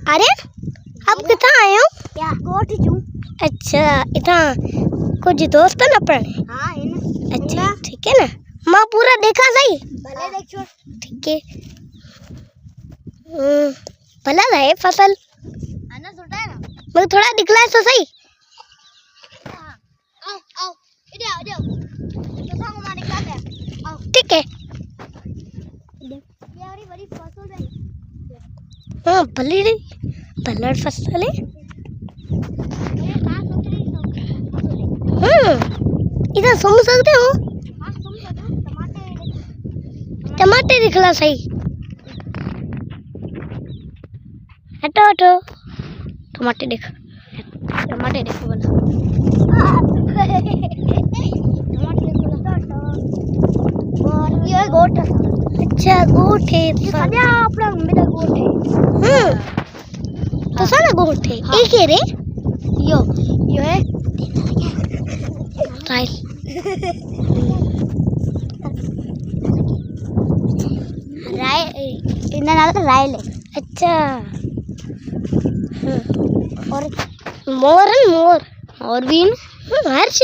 अरे आप कितना आए हो? क्या गोटी चूं? अच्छा इतना कुछ दोस्त ना पड़े। हाँ है ना। अच्छा ठीक है ना, माँ पूरा देखा सही। भले देख छोड़। ठीक है। भला रहे फसल आना सुनता है ना। मगर थोड़ा दिखला तो सही। हाँ आओ आओ इधर आओ तो सांग हमारे साथ है। आओ ठीक है। ये हमारी बड़ी फसल है। हाँ भली भला फसल है। ये कहाँ सोच रही इधर सुन सकते हो? हाँ तुम बताओ टमाटर टमाटर दिखला सही। हटो हटो टमाटर देखो बोला। और ये गोट। अच्छा गोट है ये सजा अपना मेरा गोट है। तो सारा गोट है। हाँ। एक है रे यो है राइस। राय इन्हें नाम तो राय ले। अच्छा और मोर भी हर्ष